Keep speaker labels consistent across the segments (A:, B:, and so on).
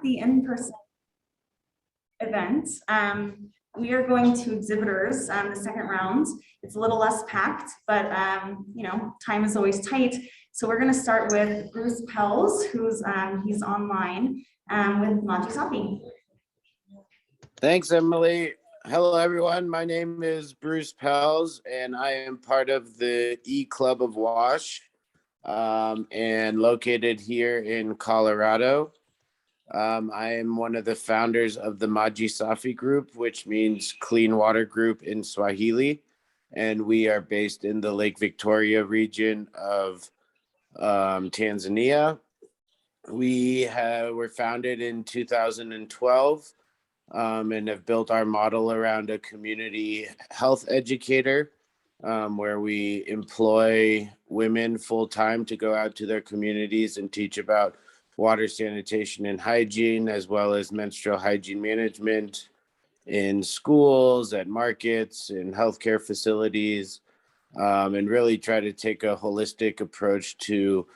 A: the in-person event. We are going to Exhibitors the second round. It's a little less packed, but you know, time is always tight. So we're going to start with Bruce Pels, who's he's online with Maji Safi.
B: Thanks, Emily. Hello, everyone. My name is Bruce Pels, and I am part of the E-Club of WASH and located here in Colorado. I am one of the founders of the Maji Safi group, which means Clean Water Group in Swahili. And we are based in the Lake Victoria region of Tanzania. We were founded in 2012 and have built our model around a community health educator where we employ women full-time to go out to their communities and teach about water, sanitation, and hygiene, as well as menstrual hygiene management in schools, at markets, in healthcare facilities, and really try to take a holistic approach to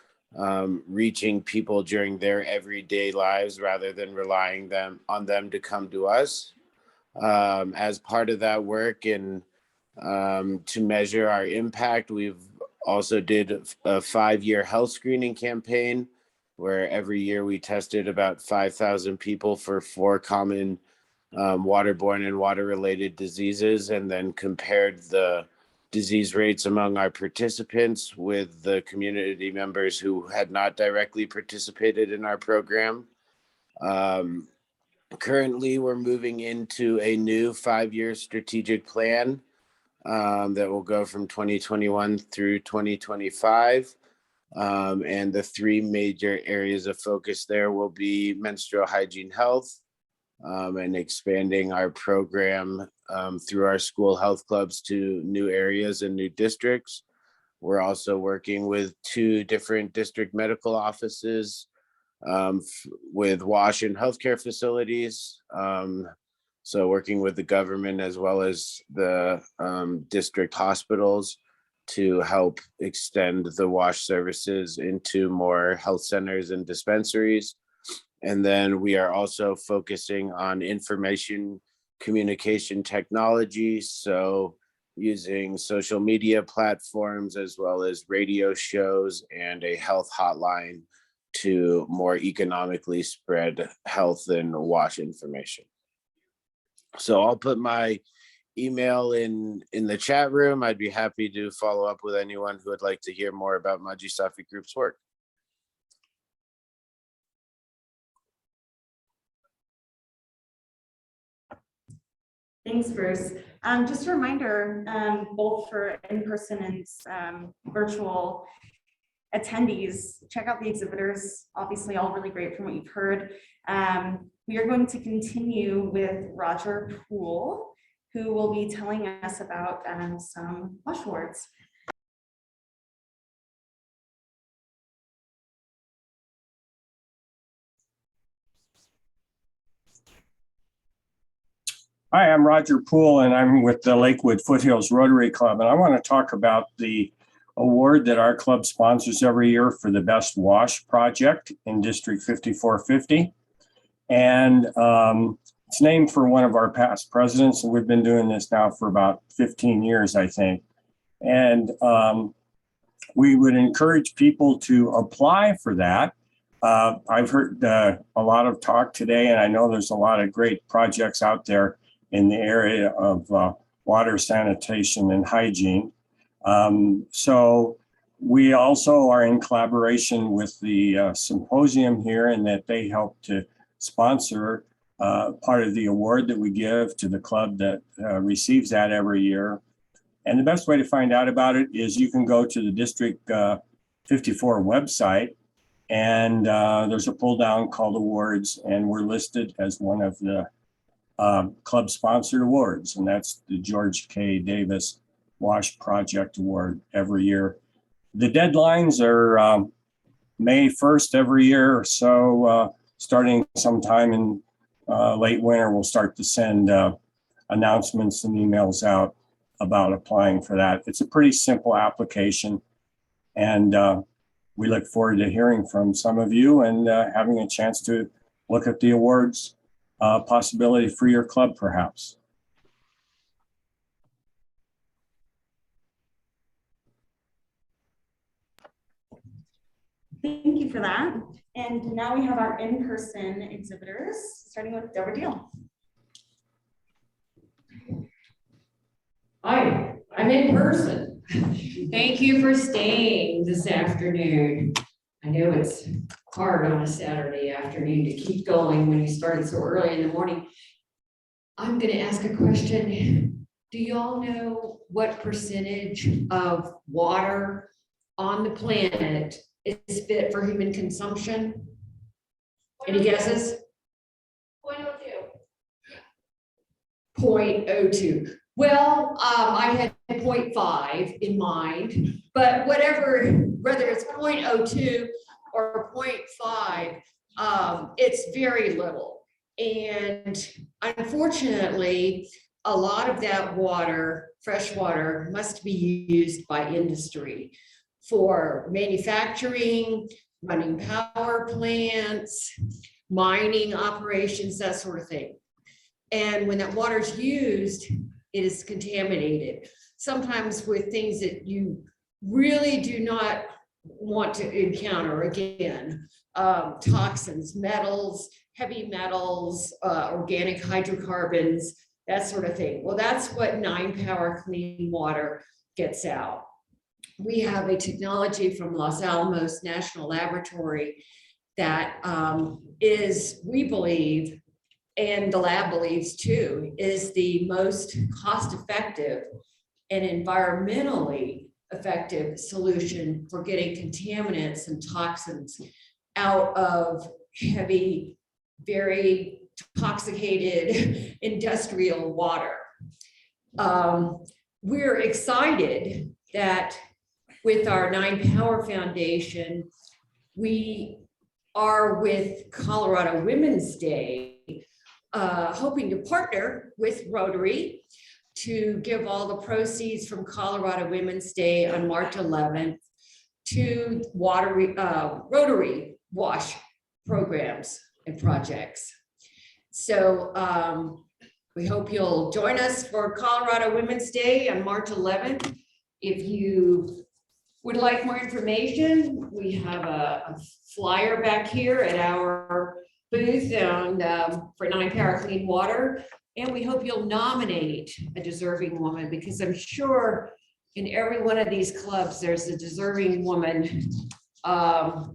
B: reaching people during their everyday lives rather than relying on them to come to us. As part of that work and to measure our impact, we've also did a 5-year health screening campaign where every year we tested about 5,000 people for 4 common waterborne and water-related diseases, and then compared the disease rates among our participants with the community members who had not directly participated in our program. Currently, we're moving into a new 5-year strategic plan that will go from 2021 through 2025. And the 3 major areas of focus there will be menstrual hygiene health and expanding our program through our school health clubs to new areas and new districts. We're also working with 2 different district medical offices with WASH and healthcare facilities. So working with the government as well as the district hospitals to help extend the WASH services into more health centers and dispensaries. And then we are also focusing on information communication technology. So using social media platforms as well as radio shows and a health hotline to more economically spread health and WASH information. So I'll put my email in the chat room. I'd be happy to follow up with anyone who would like to hear more about Maji Safi Group's work.
A: Thanks, Bruce. Just a reminder, both for in-person and virtual attendees, check out the exhibitors. Obviously, all really great from what you've heard. We are going to continue with Roger Poole, who will be telling us about some WASH awards.
C: Hi, I'm Roger Poole, and I'm with the Lakewood Foothills Rotary Club, and I want to talk about the award that our club sponsors every year for the Best WASH Project in District 5450. And it's named for one of our past presidents, and we've been doing this now for about 15 years, I think. And we would encourage people to apply for that. I've heard a lot of talk today, and I know there's a lot of great projects out there in the area of water, sanitation, and hygiene. So we also are in collaboration with the symposium here, in that they help to sponsor part of the award that we give to the club that receives that every year. And the best way to find out about it is you can go to the District 54 website, and there's a pull down called awards, and we're listed as one of the club sponsored awards, and that's the George K. Davis WASH Project Award every year. The deadlines are May 1st every year, so starting sometime in late winter, we'll start to send announcements and emails out about applying for that. It's a pretty simple application, and we look forward to hearing from some of you and having a chance to look at the awards possibility for your club, perhaps.
A: Thank you for that. And now we have our in-person exhibitors, starting with Deborah Deal.
D: Hi, I'm in person. Thank you for staying this afternoon. I know it's hard on a Saturday afternoon to keep going when you started so early in the morning. I'm gonna ask a question. Do y'all know what percentage of water on the planet is fit for human consumption? Any guesses? 0.02. Well, I had 0.5 in mind, but whatever, whether it's 0.02 or 0.5, it's very little. And unfortunately, a lot of that water, fresh water, must be used by industry for manufacturing, running power plants, mining operations, that sort of thing. And when that water is used, it is contaminated, sometimes with things that you really do not want to encounter again. Toxins, metals, heavy metals, organic hydrocarbons, that sort of thing. Well, that's what 9Power Clean Water gets out. We have a technology from Los Alamos National Laboratory that is, we believe, and the lab believes too, is the most cost-effective and environmentally effective solution for getting contaminants and toxins out of heavy, very intoxicated industrial water. We're excited that with our 9Power Foundation, we are with Colorado Women's Day, hoping to partner with Rotary to give all the proceeds from Colorado Women's Day on March 11th to Rotary wash programs and projects. So we hope you'll join us for Colorado Women's Day on March 11th. If you would like more information, we have a flyer back here at our booth and for 9Power Clean Water, and we hope you'll nominate a deserving woman, because I'm sure in every one of these clubs there's a deserving woman that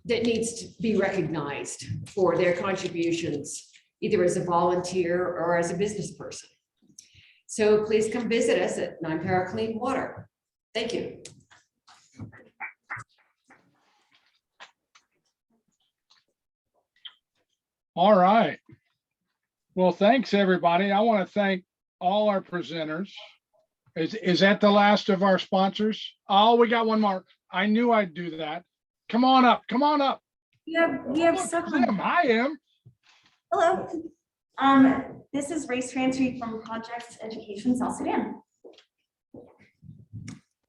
D: needs to be recognized for their contributions, either as a volunteer or as a business person. So please come visit us at 9Power Clean Water. Thank you.
E: All right. Well, thanks, everybody. I want to thank all our presenters. Is that the last of our sponsors? Oh, we got one more. I knew I'd do that. Come on up. Come on up.
A: We have several.
E: I am.
A: Hello. This is Race Transfer from Project Education South Sudan.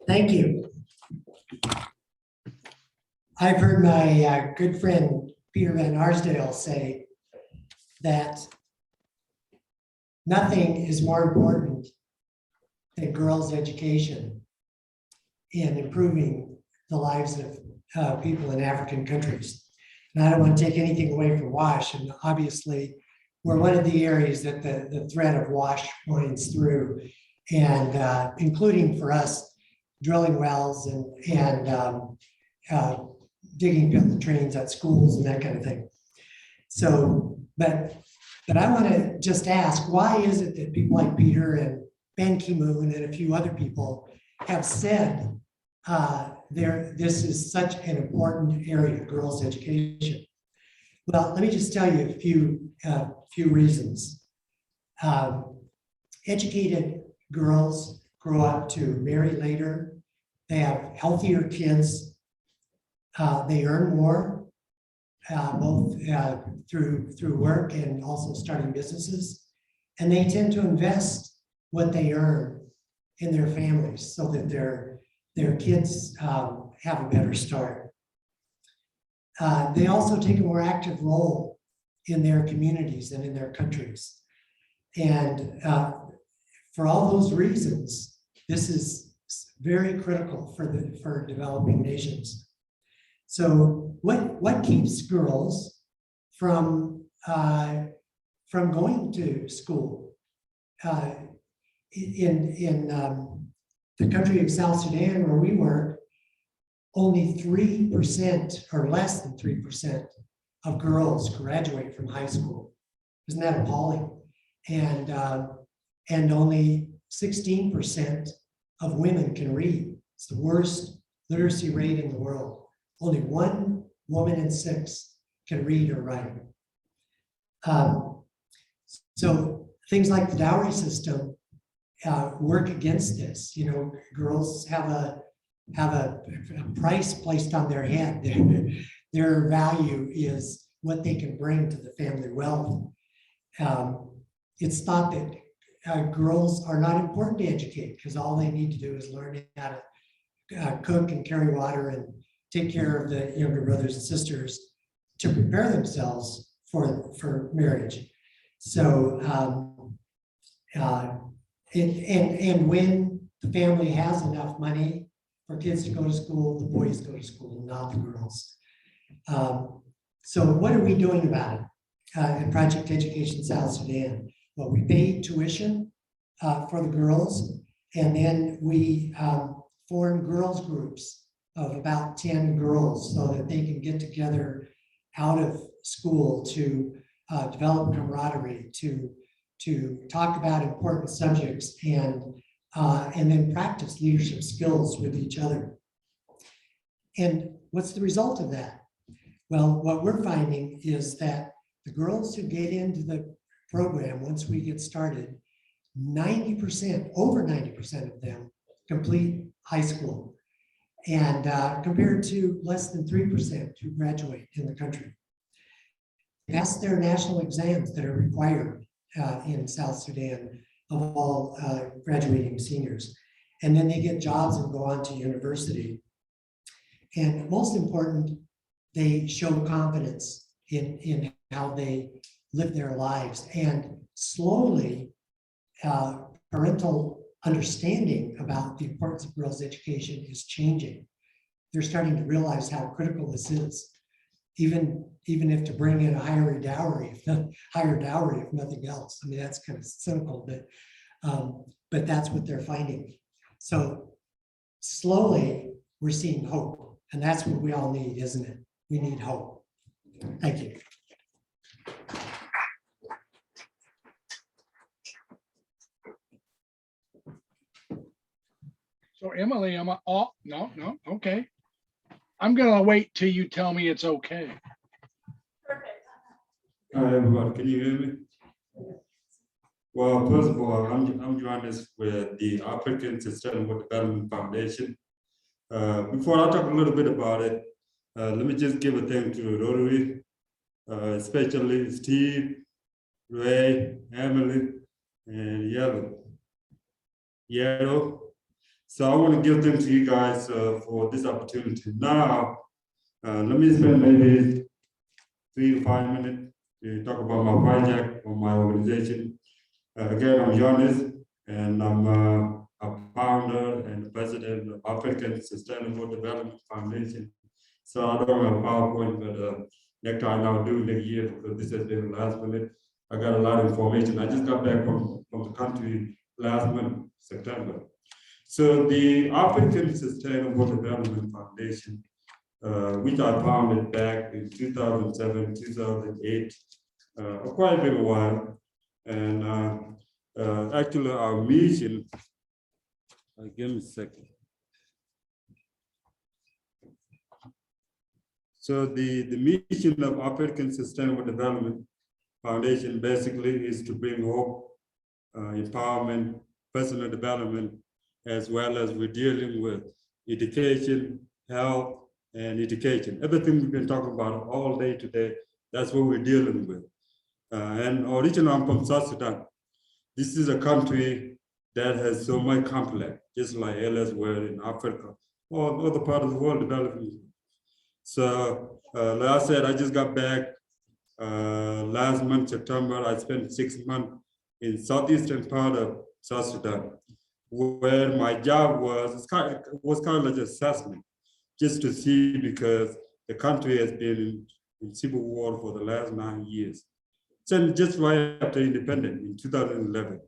F: Thank you. I've heard my good friend Peter Van Arsdale say that nothing is more important than girls' education in improving the lives of people in African countries. And I don't want to take anything away from WASH, and obviously we're one of the areas that the thread of WASH winds through, and including for us drilling wells and digging the trains at schools and that kind of thing. So, but I want to just ask, why is it that people like Peter and Ban Ki-moon and a few other people have said this is such an important area, girls' education? Well, let me just tell you a few reasons. Educated girls grow up to marry later. They have healthier kids. They earn more, both through work and also starting businesses. And they tend to invest what they earn in their families so that their kids have a better start. they also take a more active role in their communities and in their countries. And for all those reasons, this is very critical for developing nations. So what keeps girls from going to school? In the country of South Sudan, where we work, only 3% or less than 3% of girls graduate from high school. Isn't that appalling? And only 16% of women can read. It's the worst literacy rate in the world. Only 1 woman in 6 can read or write. So things like the dowry system work against this. You know, girls have a price placed on their head. Their value is what they can bring to the family wealth. It's thought that girls are not important to educate because all they need to do is learn how to cook and carry water and take care of the younger brothers and sisters to prepare themselves for marriage. So, and when the family has enough money for kids to go to school, the boys go to school, not the girls. So what are we doing about it in Project Education South Sudan? Well, we pay tuition for the girls, and then we form girls groups of about 10 girls so that they can get together out of school to develop camaraderie, to talk about important subjects, and then practice leadership skills with each other. And what's the result of that? Well, what we're finding is that the girls who get into the program, once we get started, 90%, over 90% of them complete high school, and compared to less than 3% who graduate in the country. Pass their national exams that are required in South Sudan of all graduating seniors. And then they get jobs and go on to university. And most important, they show confidence in how they live their lives. And slowly, parental understanding about the importance of girls' education is changing. They're starting to realize how critical this is. Even if to bring in a higher dowry, if nothing else. I mean, that's kind of cynical, but that's what they're finding. So slowly, we're seeing hope, and that's what we all need, isn't it? We need hope. Thank you.
E: So Emily, no, okay. I'm gonna wait till you tell me it's okay.
G: Hi everyone, can you hear me? Well, first of all, I'm Johannes with the African Sustainable Development Foundation. Before I talk a little bit about it, let me just give a thank to Rotary, especially Steve, Ray, Emily, and Yellow. So I want to give them to you guys for this opportunity. Now, let me spend maybe 3 to 5 minutes to talk about my project or my organization. Again, I'm Johannes, and I'm a founder and president of African Sustainable Development Foundation. So I don't have a PowerPoint, but next time I'll do next year because this has been the last minute. I got a lot of information. I just got back from the country last month, September. So the African Sustainable Development Foundation, which I founded back in 2007, 2008, quite a bit of a while. And actually our mission, give me a second. So the mission of African Sustainable Development Foundation basically is to bring hope, empowerment, personal development, as well as we're dealing with education, health, and education. Everything we've been talking about all day today, that's what we're dealing with. And originally I'm from South Sudan. This is a country that has so much complex, just like elsewhere in Africa or other part of the world developing. So, like I said, I just got back last month, September. I spent 6 months in southeastern part of South Sudan, where my job was, was kind of like an assessment, just to see, because the country has been in civil war for the last 9 years. So just right after independence in 2011.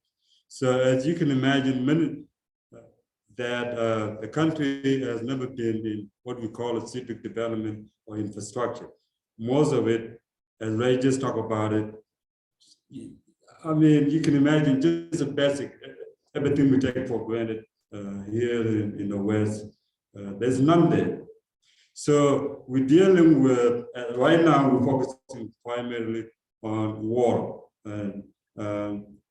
G: So as you can imagine, the country has never been in what we call a civic development or infrastructure. Most of it, as Ray just talked about it, I mean, you can imagine just a basic, everything we take for granted here in the West, there's none there. So we're dealing with, right now, we're focusing primarily on water. And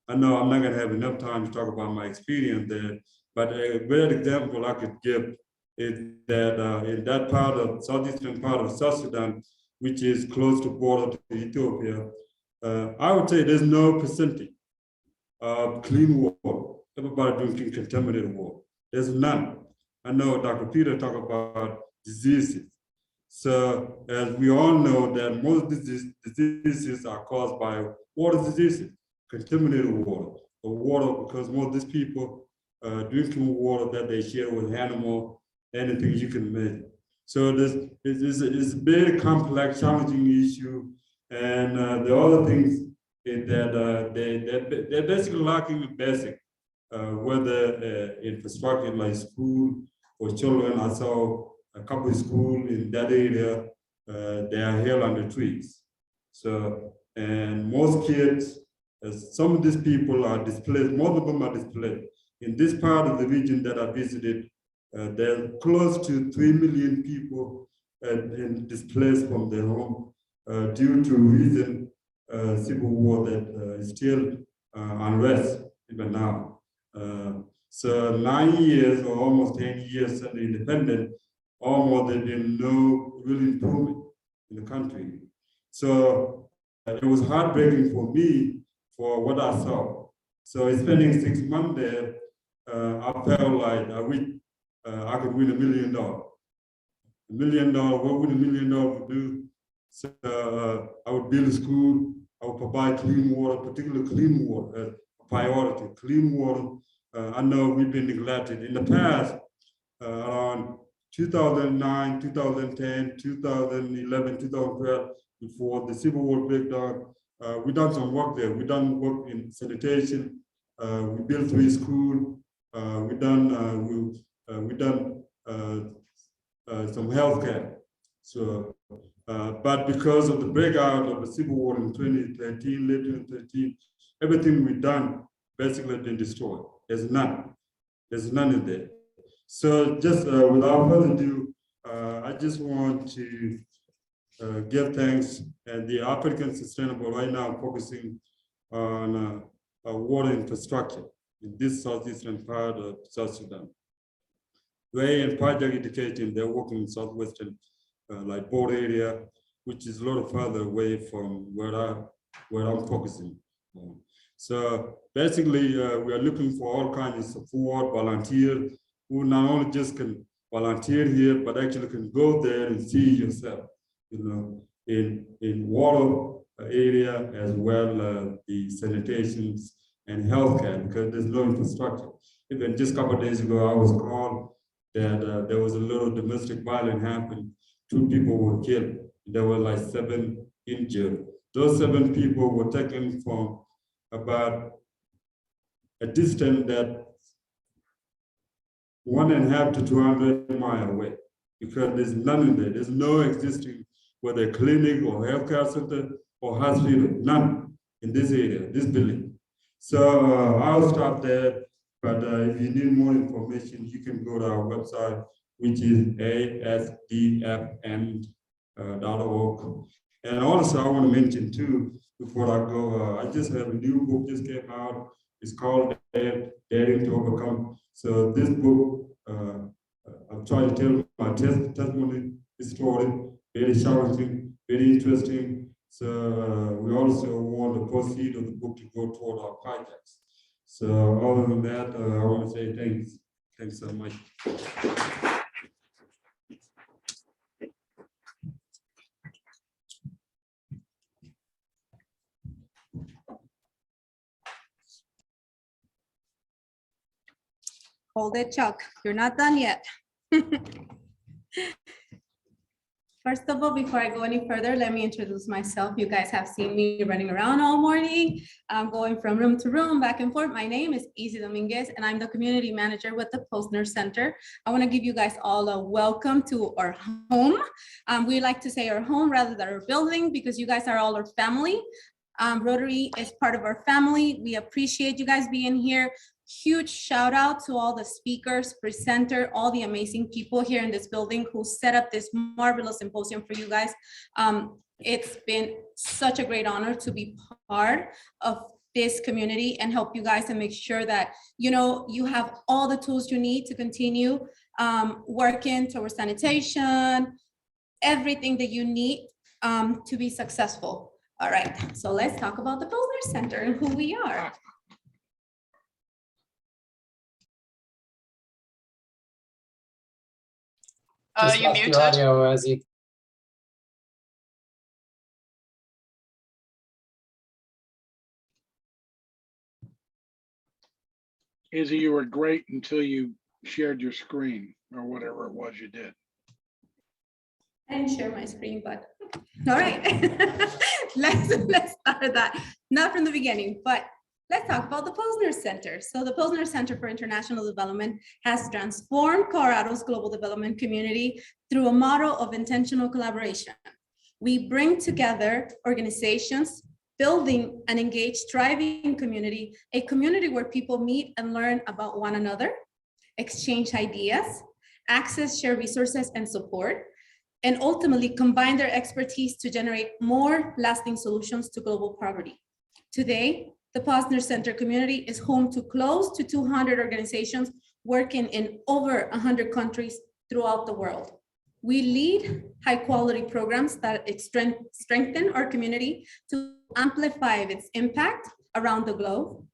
G: I know I'm not gonna have enough time to talk about my experience there, but a great example I could give is that in that part of southeastern part of South Sudan, which is close to border to Ethiopia, I would say there's no percentage of clean water. Everybody drinking contaminated water. There's none. I know Dr. Peter talked about diseases. So as we all know that most of these diseases are caused by water diseases, contaminated water, or water, because most of these people drinking water that they share with animal, anything you can imagine. So this is a very complex, challenging issue. And the other things is that they're basically lacking the basic, whether infrastructure like school for children. I saw a couple of schools in that area, they are held under trees. So, and most kids, some of these people are displaced, most of them are displaced. In this part of the region that I visited, there are close to 3 million people and displaced from their home due to reason civil war that is still unrest even now. So 9 years or almost 10 years since independent, almost there's been no real improvement in the country. So it was heartbreaking for me for what I saw. So spending 6 months there, I felt like I wish I could win $1 million. $1 million, what would $1 million do? So I would build a school, I would provide clean water, particularly clean water, as a priority. Clean water, I know we've been neglected. In the past, around 2009, 2010, 2011, 2012, before the Civil War breakdown, we done some work there. We done work in sanitation. We built 3 schools. We done some healthcare. So, but because of the breakout of the Civil War in 2013, late 2013, everything we done basically been destroyed. There's none. There's none in there. So just without further ado, I just want to give thanks, and the African Sustainable right now focusing on water infrastructure in this southeastern part of South Sudan. Ray and Project Education, they're working in southwestern, like border area, which is a lot further away from where I'm focusing on. So basically, we are looking for all kinds of support, volunteers who not only just can volunteer here, but actually can go there and see yourself, you know, in water area as well as the sanitations and healthcare, because there's no infrastructure. Even just a couple of days ago, I was called that there was a little domestic violence happened. 2 people were killed. There were like 7 injured. Those 7 people were taken from about a distance that 1.5 to 200 miles away, because there's none in there. There's no existing, whether clinic or healthcare center or hospital, none in this area, this building. So I'll stop there, but if you need more information, you can go to our website, which is asdfn.org. And also I want to mention too, before I go, I just have a new book just came out. It's called Daring to Overcome. So this book, I'm trying to tell my testimony, story, very challenging, very interesting. So we also want the proceeds of the book to go toward our projects. So other than that, I want to say thanks. Thanks so much.
H: Hold it, Chuck. You're not done yet. First of all, before I go any further, let me introduce myself. You guys have seen me running around all morning. I'm going from room to room, back and forth. My name is Izzy Dominguez, and I'm the community manager with the Posner Center. I want to give you guys all a welcome to our home. We like to say our home rather than our building because you guys are all our family. Rotary is part of our family. We appreciate you guys being here. Huge shout out to all the speakers, presenter, all the amazing people here in this building who set up this marvelous symposium for you guys. It's been such a great honor to be part of this community and help you guys and make sure that, you know, you have all the tools you need to continue working towards sanitation, everything that you need to be successful. All right, so let's talk about the Posner Center and who we are.
I: Just
J: You
I: lost your
J: muted.
I: audio, Ezzy.
E: Izzy, you were great until you shared your screen or whatever it was you did.
H: I didn't share my screen, but all right. let's start that. Not from the beginning, but let's talk about the Posner Center. So the Posner Center for International Development has transformed Colorado's global development community through a model of intentional collaboration. We bring together organizations, building an engaged, thriving community, a community where people meet and learn about one another, exchange ideas, access shared resources and support, and ultimately combine their expertise to generate more lasting solutions to global poverty. Today, the Posner Center community is home to close to 200 organizations working in over 100 countries throughout the world. We lead high-quality programs that strengthen our community to amplify its impact around the globe.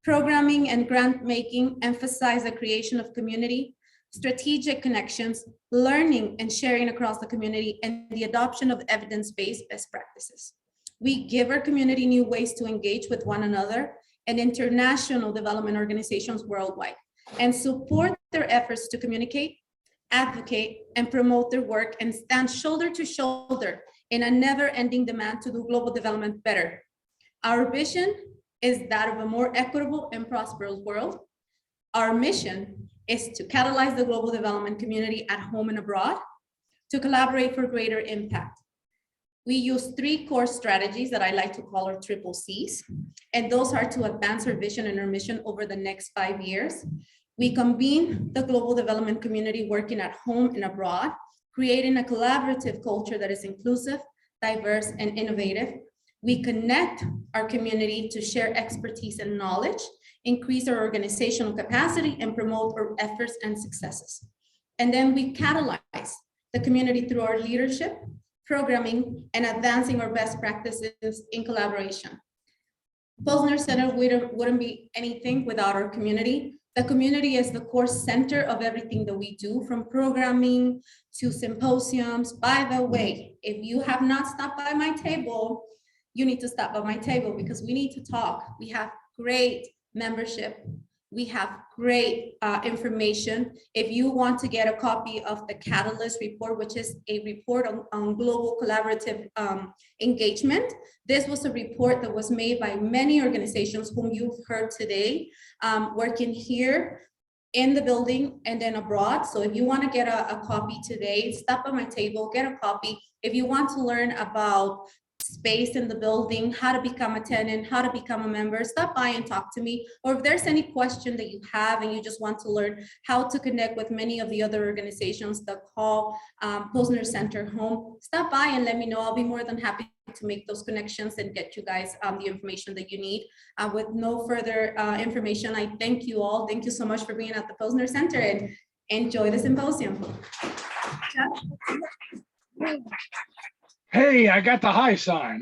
H: Programming and grant-making emphasize the creation of community, strategic connections, learning and sharing across the community, and the adoption of evidence-based best practices. We give our community new ways to engage with one another and international development organizations worldwide, and support their efforts to communicate, advocate, and promote their work, and stand shoulder to shoulder in a never-ending demand to do global development better. Our vision is that of a more equitable and prosperous world. Our mission is to catalyze the global development community at home and abroad, to collaborate for greater impact. We use 3 core strategies that I like to call our triple C's, and those are to advance our vision and our mission over the next 5 years. We convene the global development community working at home and abroad, creating a collaborative culture that is inclusive, diverse, and innovative. We connect our community to share expertise and knowledge, increase our organizational capacity, and promote our efforts and successes. And then we catalyze the community through our leadership, programming, and advancing our best practices in collaboration. Posner Center wouldn't be anything without our community. The community is the core center of everything that we do, from programming to symposiums. By the way, if you have not stopped by my table, you need to stop by my table because we need to talk. We have great membership. We have great information. If you want to get a copy of the Catalyst report, which is a report on global collaborative engagement, this was a report that was made by many organizations whom you've heard today, working here in the building and then abroad. So if you want to get a copy today, stop by my table, get a copy. If you want to learn about space in the building, how to become a tenant, how to become a member, stop by and talk to me. Or if there's any question that you have and you just want to learn how to connect with many of the other organizations that call Posner Center home, stop by and let me know. I'll be more than happy to make those connections and get you guys the information that you need. With no further information, I thank you all. Thank you so much for being at the Posner Center and enjoy the symposium.
E: Hey, I got the high sign.